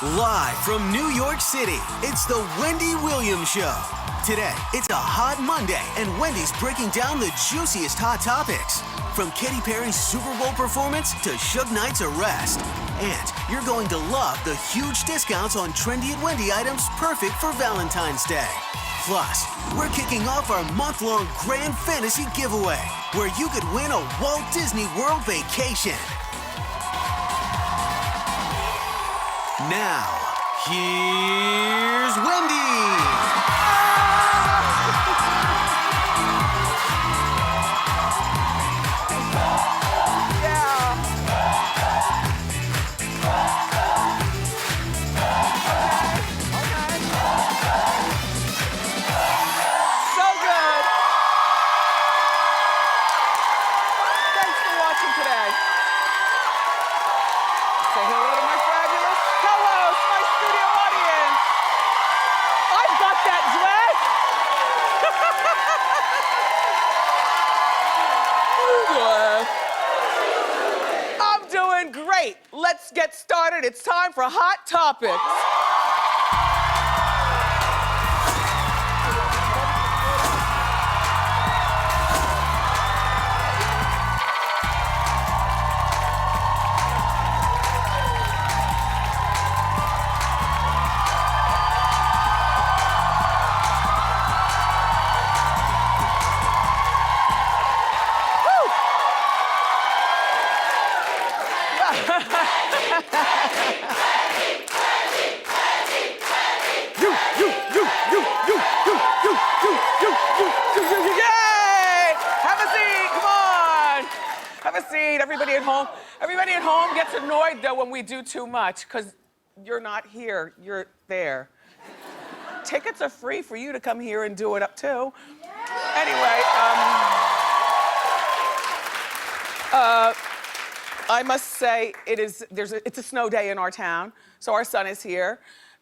Live from New York City, it's the Wendy Williams Show. Today, it's a hot Monday, and Wendy's breaking down the juiciest hot topics. From Katy Perry's Super Bowl performance to Suge Knight's arrest. And you're going to love the huge discounts on trendy at Wendy items perfect for Valentine's Day. Plus, we're kicking off our month-long Grand Fantasy Giveaway, where you could win a Walt Disney World vacation. Now, here's Wendy. Let's get started. It's time for Hot Topics. Yay! Have a seat, come on. Have a seat, everybody at home. Everybody at home gets annoyed though when we do too much because you're not here, you're there. Tickets are free for you to come here and do it up too. Anyway, I must say it's a snow day in our town, so our son is here.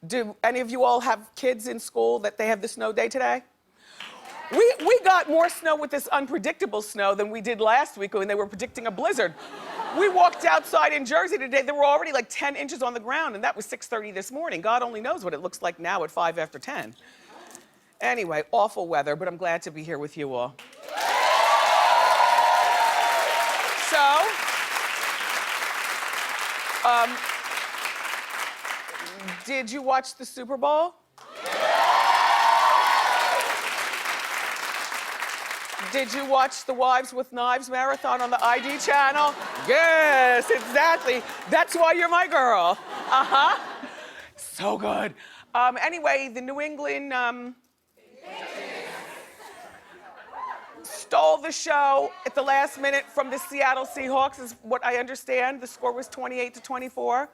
Do any of you all have kids in school that they have the snow day today? We got more snow with this unpredictable snow than we did last week when they were predicting a blizzard. We walked outside in Jersey today, there were already like 10 inches on the ground, and that was 6:30 this morning. God only knows what it looks like now at 5 after 10. Anyway, awful weather, but I'm glad to be here with you all. So, did you watch the Super Bowl? Did you watch the Wives with Knives marathon on the ID channel? Yes, exactly. That's why you're my girl. Uh-huh. So good. Anyway, the New England stole the show at the last minute from the Seattle Seahawks, is what I understand. The score was 28-24.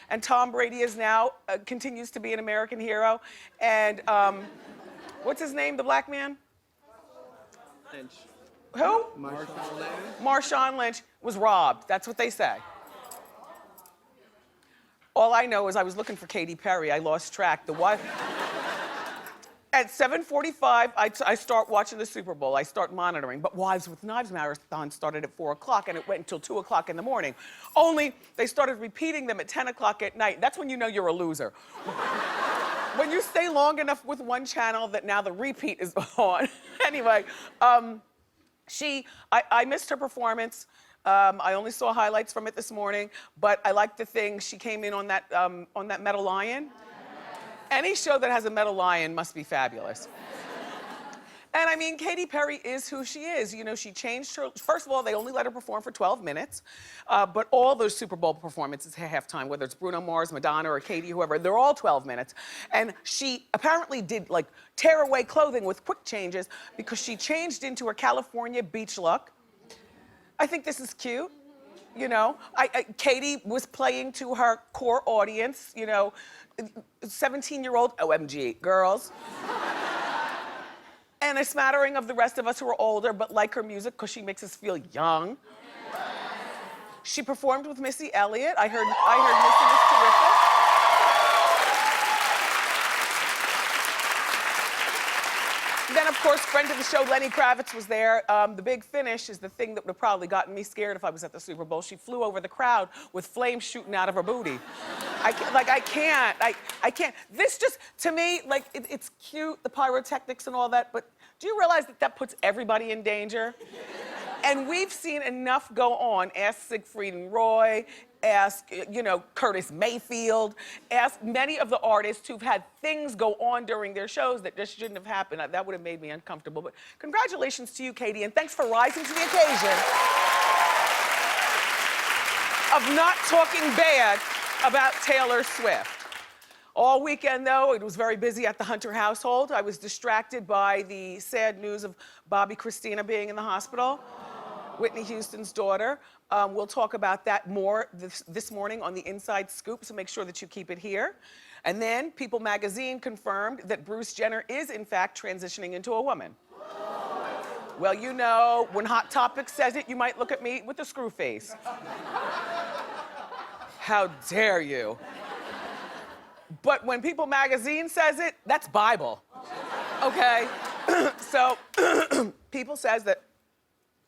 And Tom Brady is now, continues to be an American hero. And what's his name, the black man? Lynch. Who? Marshawn Lynch. Marshawn Lynch was robbed. That's what they say. All I know is I was looking for Katy Perry. I lost track. The what? At 7:45, I start watching the Super Bowl. I start monitoring. But Wives with Knives marathon started at 4 o'clock, and it went until 2 o'clock in the morning. Only they started repeating them at 10 o'clock at night. That's when you know you're a loser. When you stay long enough with one channel that now the repeat is on. Anyway, I missed her performance. I only saw highlights from it this morning, but I liked the thing. She came in on that metal lion. Any show that has a metal lion must be fabulous. And I mean, Katy Perry is who she is. You know, she changed her, first of all, they only let her perform for 12 minutes, but all those Super Bowl performances at halftime, whether it's Bruno Mars, Madonna, or Katy, whoever, they're all 12 minutes. And she apparently did like tear away clothing with quick changes because she changed into her California beach look. I think this is cute. You know, Katy was playing to her core audience, you know, 17-year-old OMG girls. And a smattering of the rest of us who are older but like her music because she makes us feel young. She performed with Missy Elliott. I heard Missy was terrific. Then, of course, friend of the show, Lenny Kravitz, was there. The big finish is the thing that would have probably gotten me scared if I was at the Super Bowl. She flew over the crowd with flames shooting out of her booty. I can't. This just, to me, like, it's cute, the pyrotechnics and all that, but do you realize that that puts everybody in danger? And we've seen enough go on. Ask Siegfried and Roy, ask, Curtis Mayfield, ask many of the artists who've had things go on during their shows that just shouldn't have happened. That would have made me uncomfortable. But congratulations to you, Katie, and thanks for rising to the occasion of not talking bad about Taylor Swift. All weekend, though, it was very busy at the Hunter household. I was distracted by the sad news of Bobby Christina being in the hospital. Whitney Houston's daughter. We'll talk about that more this morning on the Inside Scoop, so make sure that you keep it here. And then People magazine confirmed that Bruce Jenner is, in fact, transitioning into a woman. Well, you know, when Hot Topic says it, you might look at me with a screw face. How dare you? But when People magazine says it, that's Bible, okay? So, People says that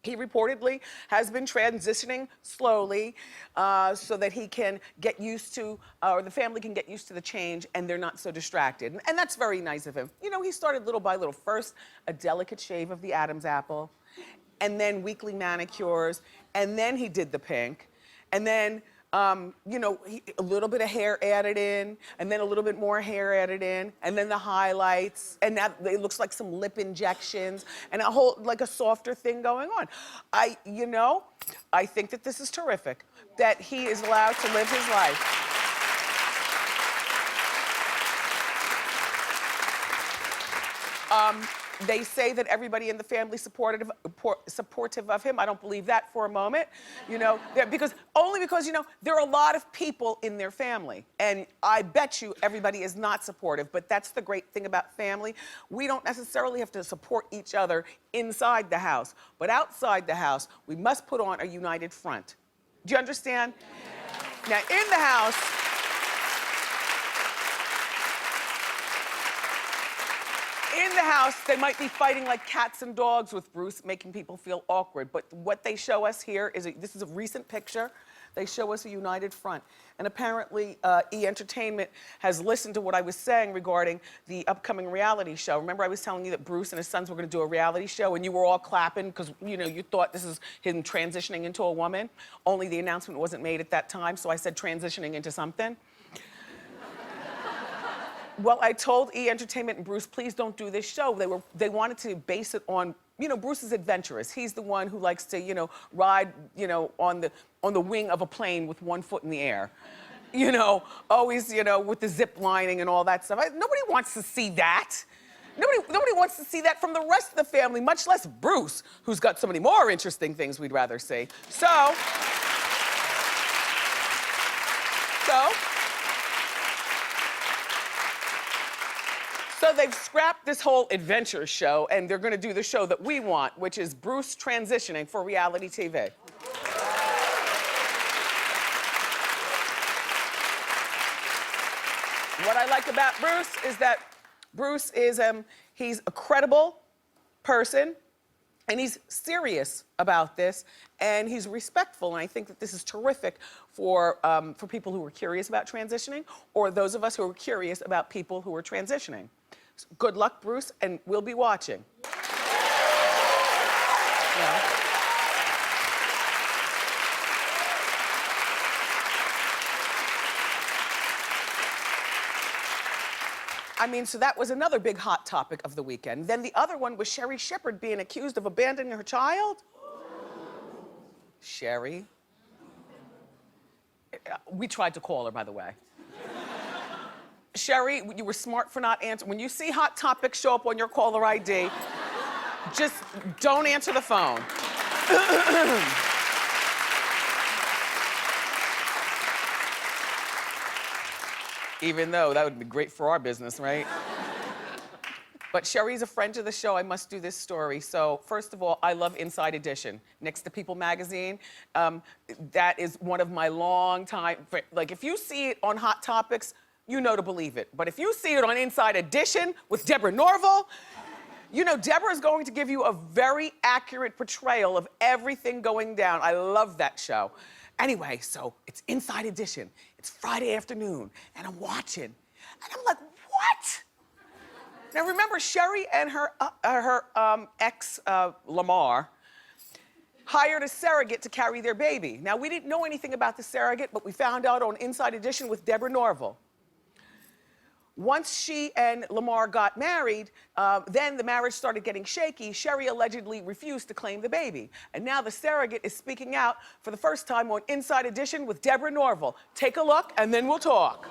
he reportedly has been transitioning slowly so that he can get used to, or the family can get used to the change and they're not so distracted. And that's very nice of him. You know, he started little by little. First, a delicate shave of the Adam's apple, and then weekly manicures, and then he did the pink, and then a little bit of hair added in, and then a little bit more hair added in, and then the highlights, and now it looks like some lip injections, and a softer thing going on. I think that this is terrific, that he is allowed to live his life. They say that everybody in the family supportive of him. I don't believe that for a moment, because there are a lot of people in their family, and I bet you everybody is not supportive. But that's the great thing about family. We don't necessarily have to support each other inside the house, but outside the house, we must put on a united front. Do you understand? Now, in the house, they might be fighting like cats and dogs with Bruce, making people feel awkward. But what they show us here this is a recent picture. They show us a united front. And apparently, E! Entertainment has listened to what I was saying regarding the upcoming reality show. Remember I was telling you that Bruce and his sons were gonna do a reality show, and you were all clapping because, you thought this is him transitioning into a woman. Only the announcement wasn't made at that time, so I said transitioning into something. Well, I told E! Entertainment and Bruce, please don't do this show. They wanted to base it on, Bruce is adventurous. He's the one who likes to, ride, on the wing of a plane with one foot in the air. Always, with the zip lining and all that stuff. Nobody wants to see that. Nobody wants to see that from the rest of the family, much less Bruce, who's got so many more interesting things we'd rather see. So they've scrapped this whole adventure show, and they're gonna do the show that we want, which is Bruce transitioning for reality TV. What I like about Bruce is that Bruce is, he's a credible person, and he's serious about this, and he's respectful, and I think that this is terrific for people who are curious about transitioning, or those of us who are curious about people who are transitioning. Good luck, Bruce, and we'll be watching. Yeah. So that was another big hot topic of the weekend. Then the other one was Shepard being accused of abandoning her child. Sherry. We tried to call her, by the way. Sherry, you were smart for not answering. When you see Hot Topics show up on your caller ID, just don't answer the phone. Even though that would be great for our business, right? But Sherry's a friend to the show. I must do this story. So first of all, I love Inside Edition. Next to People magazine, that is one of my long time, like if you see it on Hot Topics, you know to believe it. But if you see it on Inside Edition with Deborah Norville, You know, Deborah is going to give you a very accurate portrayal of everything going down. I love that show. Anyway, so it's Inside Edition. It's Friday afternoon, and I'm watching. And I'm like, what? Now remember, Sherry and her ex, Lamar, hired a surrogate to carry their baby. Now, we didn't know anything about the surrogate, but we found out on Inside Edition with Deborah Norville. Once she and Lamar got married, then the marriage started getting shaky. Sherry allegedly refused to claim the baby. And now the surrogate is speaking out for the first time on Inside Edition with Deborah Norville. Take a look, and then we'll talk.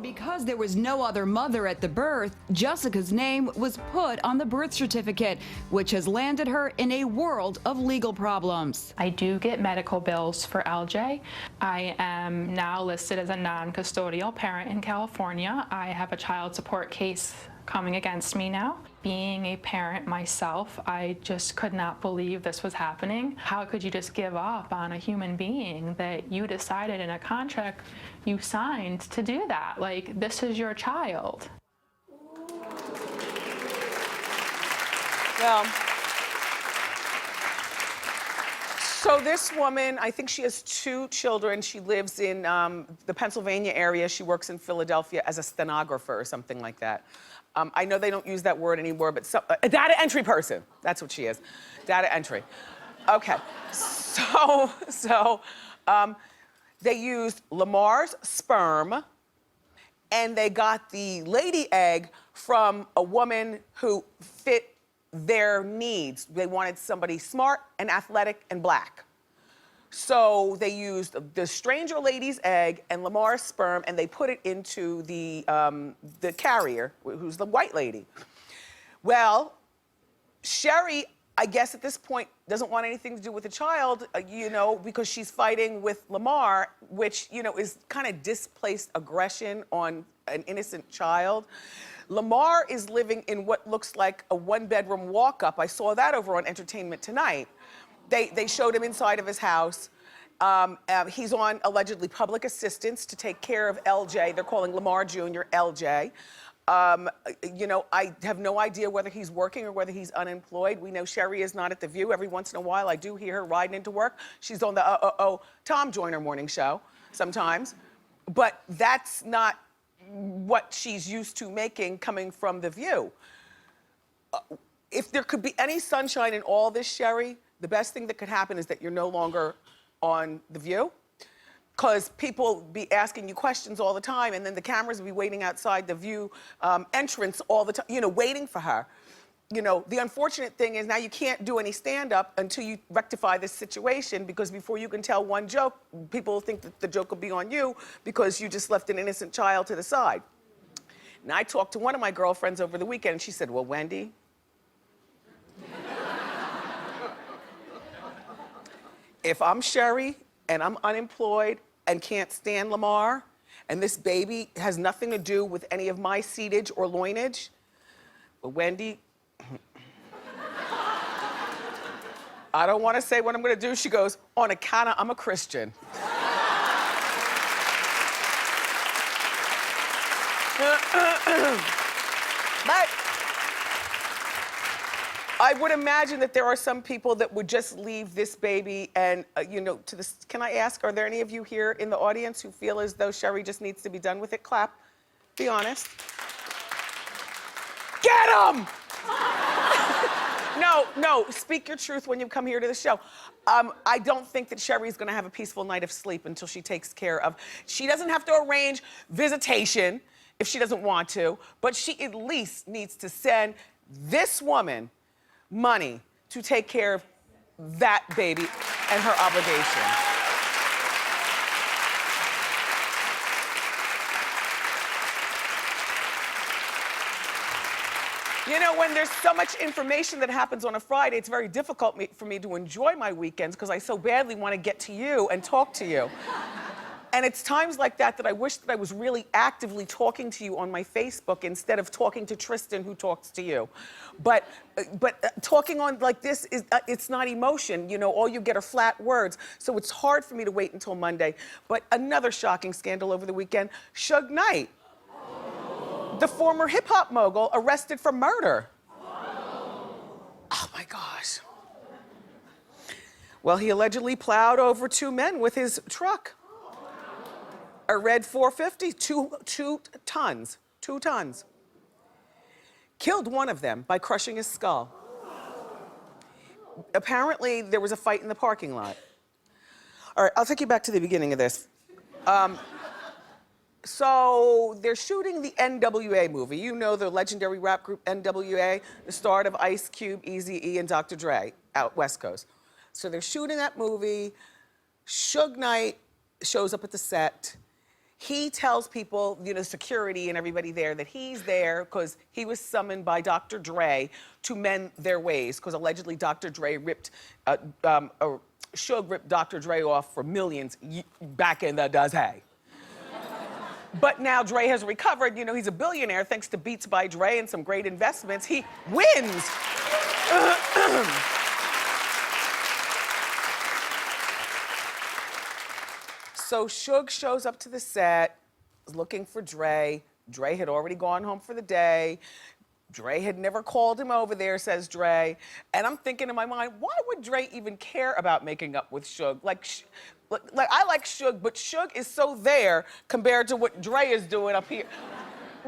Because there was no other mother at the birth, Jessica's name was put on the birth certificate, which has landed her in a world of legal problems. I do get medical bills for LJ. I am now listed as a non-custodial parent in California. I have a child support case coming against me now. Being a parent myself, I just could not believe this was happening. How could you just give up on a human being that you decided in a contract you signed to do that? Like, this is your child. Well, so this woman, I think she has 2 children. She lives in the Pennsylvania area. She works in Philadelphia as a stenographer or something like that. I know they don't use that word anymore, but a data entry person. That's what she is, data entry. Okay, so they used Lamar's sperm, and they got the lady egg from a woman who fit their needs. They wanted somebody smart and athletic and black. So they used the stranger lady's egg and Lamar's sperm, and they put it into the carrier, who's the white lady. Well, Sherry, I guess at this point, doesn't want anything to do with the child, you know, because she's fighting with Lamar, which, you know, is kind of displaced aggression on an innocent child. Lamar is living in what looks like a 1-bedroom walk-up. I saw that over on Entertainment Tonight. They showed him inside of his house. He's on allegedly public assistance to take care of LJ. They're calling Lamar Jr. LJ. You know, I have no idea whether he's working or whether he's unemployed. We know Sherry is not at The View. Every once in a while, I do hear her riding into work. She's on the Tom Joyner morning show sometimes. But that's not what she's used to making coming from The View. If there could be any sunshine in all this, Sherry, the best thing that could happen is that you're no longer on The View, because people be asking you questions all the time, and then the cameras will be waiting outside The View entrance all the time, you know, waiting for her. You know, the unfortunate thing is now you can't do any stand-up until you rectify this situation, because before you can tell one joke, people will think that the joke will be on you because you just left an innocent child to the side. Now, I talked to one of my girlfriends over the weekend, and she said, well, Wendy, if I'm Sherry and I'm unemployed and can't stand Lamar, and this baby has nothing to do with any of my seedage or loinage, but Wendy, I don't want to say what I'm going to do. She goes, on account of I'm a Christian. But I would imagine that there are some people that would just leave this baby and, you know, to this. Can I ask, are there any of you here in the audience who feel as though Sherry just needs to be done with it? Clap. Be honest. Get him! No, speak your truth when you come here to the show. I don't think that Sherry's gonna have a peaceful night of sleep until she takes care of. She doesn't have to arrange visitation if she doesn't want to, but she at least needs to send this woman money to take care of that baby and her obligation. You know, when there's so much information that happens on a Friday, it's very difficult for me to enjoy my weekends because I so badly want to get to you and talk to you. And it's times like that that I wish that I was really actively talking to you on my Facebook instead of talking to Tristan, who talks to you. But talking on like this, it's not emotion. You know, all you get are flat words. So it's hard for me to wait until Monday. But another shocking scandal over the weekend, Suge Knight, the former hip-hop mogul, arrested for murder. Well, he allegedly plowed over 2 men with his truck. A red 450, 2 tons, 2 tons. Killed one of them by crushing his skull. Apparently, there was a fight in the parking lot. All right, I'll take you back to the beginning of this. So they're shooting the NWA movie. You know the legendary rap group NWA, the start of Ice Cube, Eazy-E, and Dr. Dre out West Coast. So they're shooting that movie. Suge Knight shows up at the set. He tells people, you know, security and everybody there, that he's there because he was summoned by Dr. Dre to mend their ways, because allegedly Dr. Dre Suge ripped Dr. Dre off for millions back in the day. But now Dre has recovered. You know, he's a billionaire thanks to Beats by Dre and some great investments. He wins. So Suge shows up to the set, looking for Dre. Dre had already gone home for the day. Dre had never called him over there, says Dre. And I'm thinking in my mind, why would Dre even care about making up with Suge? Like I like Suge, but Suge is so there compared to what Dre is doing up here.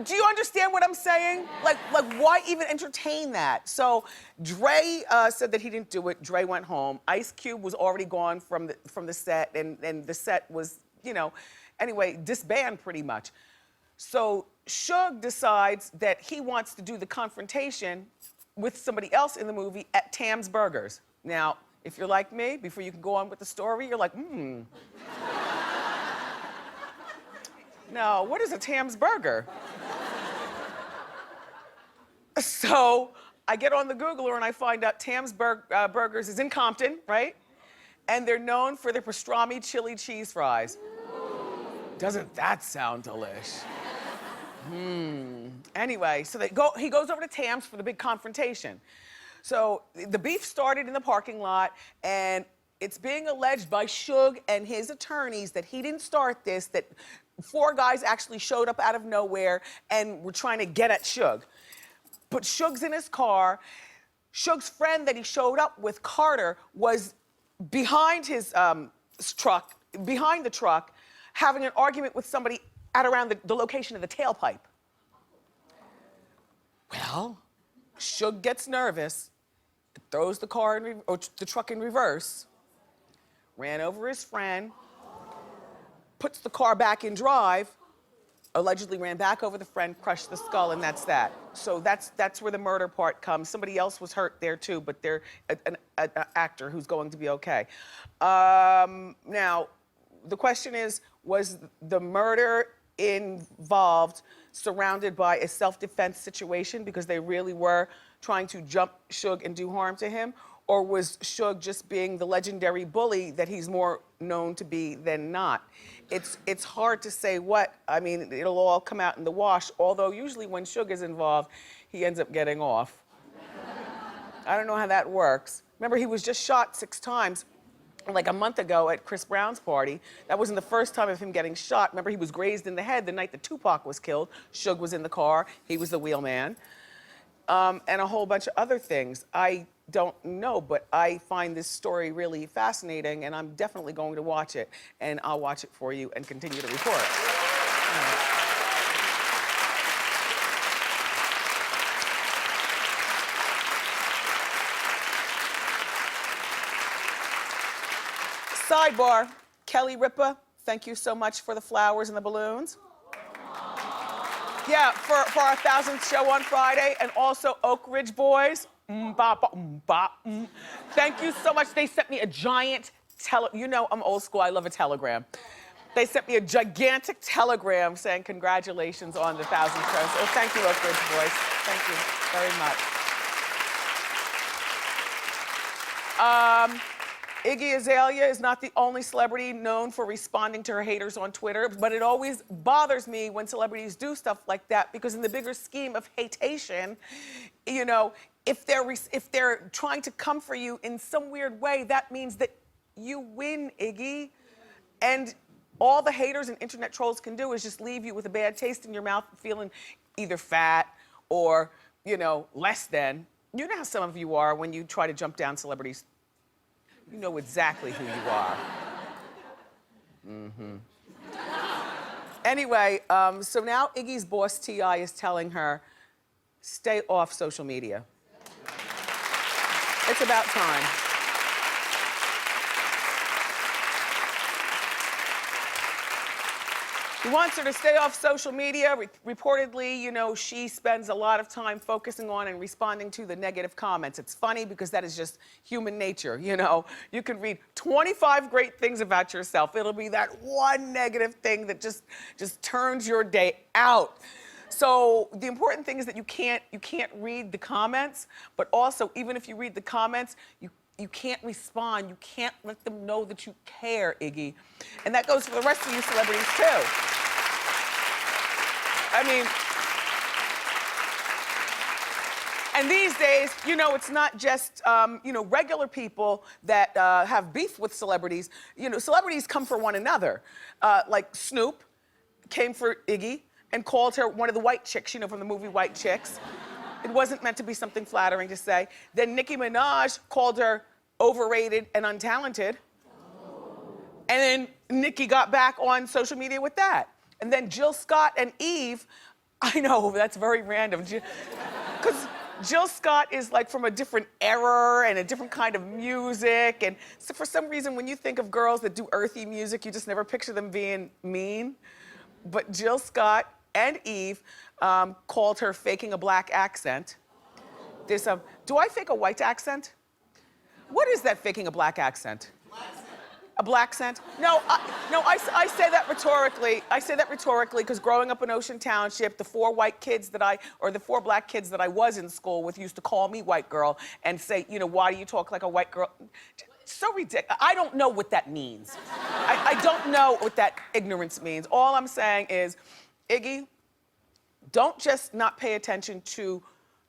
Do you understand what I'm saying? Like why even entertain that? So Dre said that he didn't do it. Dre went home. Ice Cube was already gone from the set, and the set was, you know, anyway, disbanded pretty much. So Suge decides that he wants to do the confrontation with somebody else in the movie at Tam's Burgers. Now, if you're like me, before you can go on with the story, you're like, No, what is a Tam's Burger? So I get on the Googler and I find out Tam's Burgers is in Compton, right? And they're known for their pastrami chili cheese fries. Doesn't that sound delish? Anyway, so he goes over to Tam's for the big confrontation. So the beef started in the parking lot, and it's being alleged by Suge and his attorneys that he didn't start this, that 4 guys actually showed up out of nowhere and were trying to get at Suge. But Suge's in his car. Suge's friend that he showed up with, Carter, was behind his truck, behind the truck, having an argument with somebody at around the location of the tailpipe. Well, Suge gets nervous, throws the truck in reverse, ran over his friend, puts the car back in drive, allegedly ran back over the friend, crushed the skull, and that's that. So that's where the murder part comes. Somebody else was hurt there too, but they're an actor who's going to be okay. Now, the question is, was the murder involved surrounded by a self-defense situation because they really were trying to jump Suge and do harm to him? Or was Suge just being the legendary bully that he's more known to be than not? It's hard to say what. I mean, it'll all come out in the wash, although usually when Suge is involved, he ends up getting off. I don't know how that works. Remember, he was just shot 6 times like a month ago at Chris Brown's party. That wasn't the first time of him getting shot. Remember, he was grazed in the head the night that Tupac was killed. Suge was in the car. He was the wheelman. And a whole bunch of other things. I don't know, but I find this story really fascinating, and I'm definitely going to watch it. And I'll watch it for you and continue to report. Sidebar, Kelly Ripa, thank you so much for the flowers and the balloons. Yeah, for our 1000th show on Friday, and also Oak Ridge Boys. Thank you so much. They sent me a giant you know I'm old school, I love a telegram. They sent me a gigantic telegram saying congratulations on the 1000th show. So thank you, Oak Ridge Boys. Thank you very much. Iggy Azalea is not the only celebrity known for responding to her haters on Twitter, but it always bothers me when celebrities do stuff like that, because in the bigger scheme of hatation, you know, if they're trying to come for you in some weird way, that means that you win, Iggy. And all the haters and internet trolls can do is just leave you with a bad taste in your mouth, feeling either fat or, you know, less than. You know how some of you are when you try to jump down celebrities' You know exactly who you are. Anyway, so now Iggy's boss, T.I., is telling her, stay off social media. It's about time. He wants her to stay off social media. Reportedly, you know, she spends a lot of time focusing on and responding to the negative comments. It's funny because that is just human nature, you know. You can read 25 great things about yourself. It'll be that one negative thing that just turns your day out. So the important thing is that you can't read the comments, but also even if you read the comments, you can't respond. You can't let them know that you care, Iggy. And that goes for the rest of you celebrities too. I mean, and these days, you know, it's not just, you know, regular people that have beef with celebrities. You know, celebrities come for one another. Like Snoop came for Iggy and called her one of the white chicks, you know, from the movie White Chicks. It wasn't meant to be something flattering to say. Then Nicki Minaj called her overrated and untalented. And then Nicki got back on social media with that. And then Jill Scott and Eve, I know, that's very random. Because Jill Scott is like from a different era and a different kind of music. And so for some reason, when you think of girls that do earthy music, you just never picture them being mean. But Jill Scott and Eve called her faking a black accent. There's a, do I fake a white accent? What is that, faking a black accent? A black accent? No, I say that rhetorically. I say that rhetorically because growing up in Ocean Township, the four black kids that I was in school with used to call me white girl and say, you know, why do you talk like a white girl? So ridiculous. I don't know what that means. I don't know what that ignorance means. All I'm saying is, Iggy, don't just not pay attention to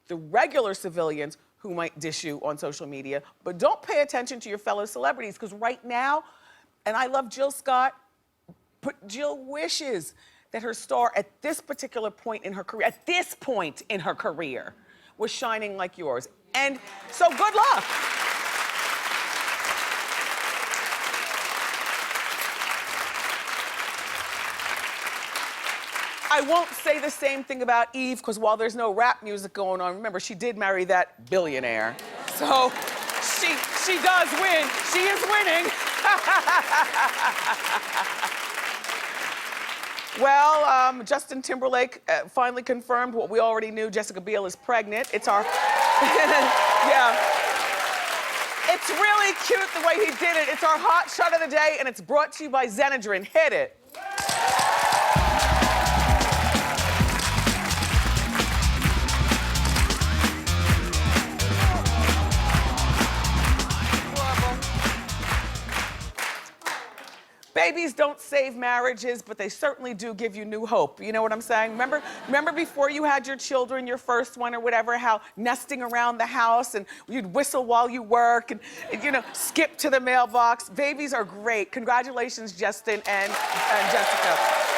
the regular civilians who might dish you on social media, but don't pay attention to your fellow celebrities, because right now, and I love Jill Scott, but Jill wishes that her star at this particular point in her career, was shining like yours. And so good luck. I won't say the same thing about Eve, because while there's no rap music going on, remember, she did marry that billionaire. So she does win. She is winning. Well, Justin Timberlake finally confirmed what we already knew. Jessica Biel is pregnant. It's our, yeah. It's really cute the way he did it. It's our hot shot of the day, and it's brought to you by Zenadrin. Hit it. Babies don't save marriages, but they certainly do give you new hope. You know what I'm saying? Remember before you had your children, your first one or whatever, how nesting around the house and you'd whistle while you work and you know, skip to the mailbox. Babies are great. Congratulations, Justin and Jessica.